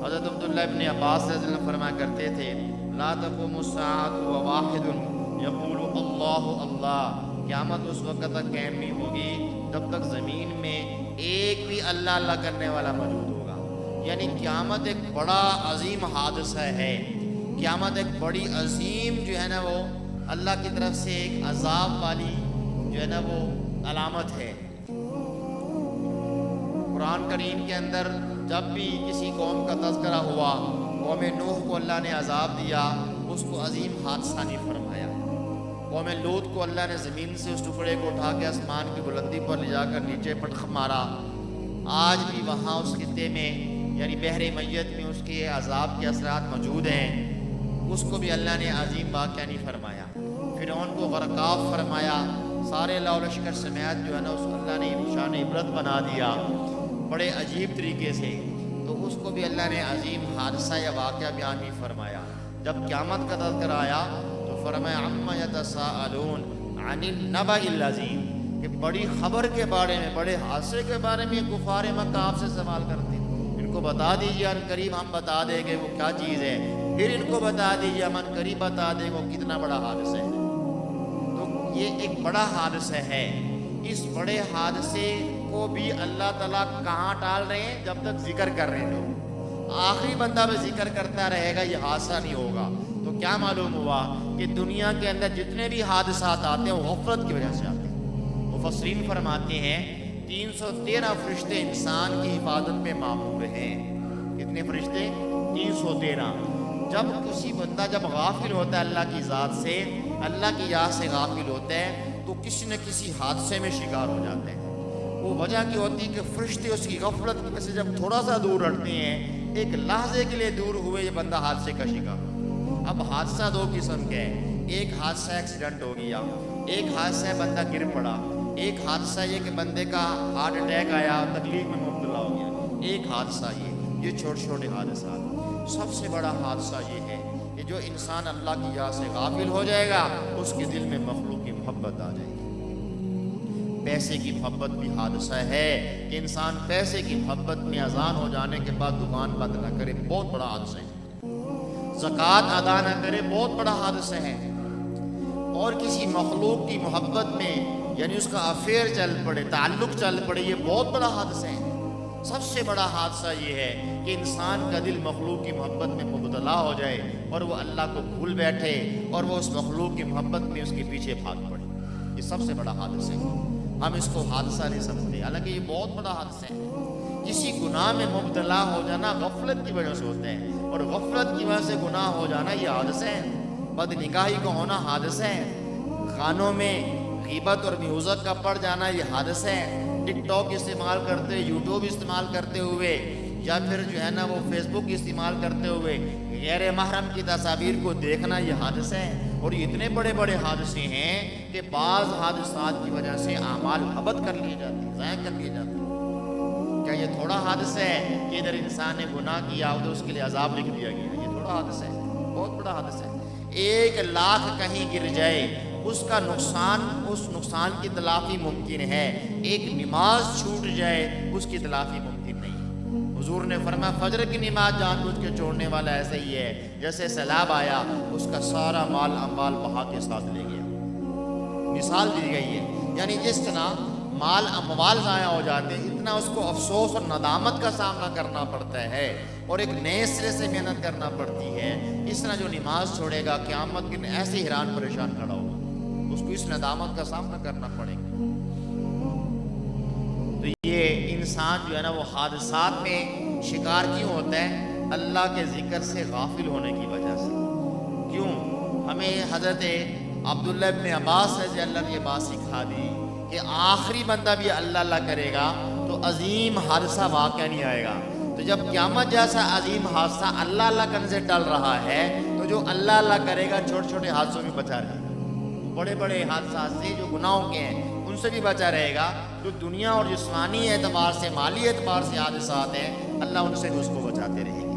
حضرت عبداللہ ابن عباس رضی اللہ عنہ فرمایا کرتے تھے لا تقوم الساعة وواحد یقول اللہ اللہ، قیامت اس وقت تک قائم نہیں ہوگی جب تک زمین میں ایک بھی اللہ اللہ کرنے والا موجود ہوگا۔ یعنی قیامت ایک بڑا عظیم حادثہ ہے، قیامت ایک بڑی عظیم جو ہے نا وہ اللہ کی طرف سے ایک عذاب والی جو ہے نا وہ علامت ہے۔ قرآن کریم کے اندر جب بھی کسی قوم کا تذکرہ ہوا، قوم نوح کو اللہ نے عذاب دیا، اس کو عظیم حادثہ نہیں فرمایا۔ قوم لوط کو اللہ نے زمین سے اس ٹکڑے کو اٹھا کے آسمان کی بلندی پر لے جا کر نیچے پٹخ مارا۔ آج بھی وہاں اس خطے میں یعنی بحر میت میں اس کے عذاب کے اثرات موجود ہیں، اس کو بھی اللہ نے عظیم واقعہ نہیں فرمایا۔ فرعون کو غرقاب فرمایا، سارے لاؤ لشکر سمیت جو ہے نا اس کو اللہ نے شان عبرت بنا دیا بڑے عجیب طریقے سے، تو اس کو بھی اللہ نے عظیم حادثہ یا واقعہ بیان نہیں فرمایا۔ جب قیامت کا تذکرہ آیا تو فرمایا عما یتساءلون عن النبأ العظیم، کہ بڑی خبر کے بارے میں، بڑے حادثے کے بارے میں کفار مکہ آپ سے سوال کرتے ہیں، ان کو بتا دیجیے ان قریب ہم بتا دیں گے وہ کیا چیز ہے، پھر ان کو بتا دیجیے ہم ان قریب بتا دیں گے وہ کتنا بڑا حادثہ ہے۔ تو یہ ایک بڑا حادثہ ہے، اس بڑے حادثے کو بھی اللہ تعالیٰ کہاں ٹال رہے ہیں؟ جب تک ذکر کر رہے ہیں لوگ، آخری بندہ بھی ذکر کرتا رہے گا یہ حادثہ نہیں ہوگا۔ تو کیا معلوم ہوا کہ دنیا کے اندر جتنے بھی حادثات آتے ہیں وہ غفلت کی وجہ سے آتے ہیں۔ مفسرین فرماتے ہیں 313 فرشتے انسان کی حفاظت میں مامور ہیں۔ کتنے فرشتے؟ 313۔ جب کسی بندہ جب غافل ہوتا ہے اللہ کی ذات سے، اللہ کی یاد سے غافل ہوتا ہے تو کسی نہ کسی حادثے میں شکار ہو جاتے ہیں۔ وہ وجہ کی ہوتی ہے کہ فرشتے اس کی غفلت سے جب تھوڑا سا دور ہٹتے ہیں، ایک لحظے کے لیے دور ہوئے یہ بندہ حادثے کا شکار۔ اب حادثہ دو قسم کے ہیں، ایک حادثہ ایکسیڈنٹ ہو گیا، ایک حادثہ ہے بندہ گر پڑا، ایک حادثہ یہ کہ بندے کا ہارٹ اٹیک آیا تکلیف میں مبتلا ہو گیا، ایک حادثہ یہ چھوٹے چھوٹے حادثات۔ سب سے بڑا حادثہ یہ ہے کہ جو انسان اللہ کی یاد سے غافل ہو جائے گا اس کے دل میں مخلوق کی محبت آ جائے گی۔ پیسے کی محبت بھی حادثہ ہے کہ انسان پیسے کی محبت میں اذان ہو جانے کے بعد دکان بند نہ کرے، بہت بڑا حادثہ ہے۔ زکوٰۃ ادا نہ کرے، بہت بڑا حادثہ ہے۔ اور کسی مخلوق کی محبت میں یعنی اس کا افیئر چل پڑے، تعلق چل پڑے، یہ بہت بڑا حادثہ ہے۔ سب سے بڑا حادثہ یہ ہے کہ انسان کا دل مخلوق کی محبت میں مبتلا ہو جائے اور وہ اللہ کو بھول بیٹھے اور وہ اس مخلوق کی محبت میں اس کے پیچھے بھاگ پڑے، یہ سب سے بڑا حادثہ ہے۔ ہم اس کو حادثہ نہیں سمجھتے، حالانکہ یہ بہت بڑا حادثہ ہے۔ کسی گناہ میں مبتلا ہو جانا غفلت کی وجہ سے ہوتا ہے، اور غفلت کی وجہ سے گناہ ہو جانا یہ حادثہ ہے۔ بد نگاہی کا ہونا حادثہ ہے، خانوں میں غیبت اور میوزک کا پڑ جانا یہ حادثہ ہے، ٹک ٹاک استعمال کرتے، یوٹیوب استعمال کرتے ہوئے یا پھر جو ہے نا وہ فیس بک استعمال کرتے ہوئے غیر محرم کی تصاویر کو دیکھنا یہ حادثہ ہے۔ اور یہ اتنے بڑے بڑے حادثے ہیں کہ بعض حادثات کی وجہ سے اعمال حبط کر لیے جاتے ہیں، ضائع کر لیے جاتے ہیں۔ کیا یہ تھوڑا حادثہ ہے کہ ادھر انسان نے گناہ کیا ادھر اس کے لیے عذاب لکھ دیا گیا؟ یہ تھوڑا حادثہ ہے، بہت بڑا حادثہ ہے۔ 1,00,000 کہیں گر جائے اس کا نقصان، اس نقصان کی تلافی ممکن ہے، ایک نماز چھوٹ جائے اس کی تلافی ممکن نہیں۔ حضور نے فرمایا فجر کی نماز جان بوجھ کے چھوڑنے والا ایسا ہی ہے جیسے سیلاب آیا اس کا سارا مال اموال بہا کے ساتھ لے گیا۔ مثال دی گئی ہے، یعنی جس طرح مال اموال ضائع ہو جاتے ہیں اتنا اس کو افسوس اور ندامت کا سامنا کرنا پڑتا ہے اور ایک نئے سرے سے محنت کرنا پڑتی ہے۔ اس طرح جو نماز چھوڑے گا قیامت کے دن ایسے حیران پریشان کھڑا ہوگا، اس کو اس ندامت کا سامنا کرنا پڑے گا۔ تو یہ انسان جو ہے نا وہ حادثات میں شکار کیوں ہوتا ہے؟ اللہ کے ذکر سے غافل ہونے کی وجہ سے۔ کیوں؟ ہمیں حضرت عبداللہ ابن عباس رضی اللہ نے یہ بات سکھا دی کہ آخری بندہ بھی اللہ اللہ کرے گا تو عظیم حادثہ واقعہ نہیں آئے گا۔ تو جب قیامت جیسا عظیم حادثہ اللہ اللہ کرنے سے ٹل رہا ہے تو جو اللہ اللہ کرے گا چھوٹے چھوٹے حادثوں میں بچا رہے گا، بڑے بڑے حادثات سے جو گناہوں کے ہیں ان سے بھی بچا رہے گا۔ جو دنیا اور جسمانی اعتبار سے، مالی اعتبار سے حادثات ہیں اللہ ان سے بھی اس کو بچاتے رہے گا۔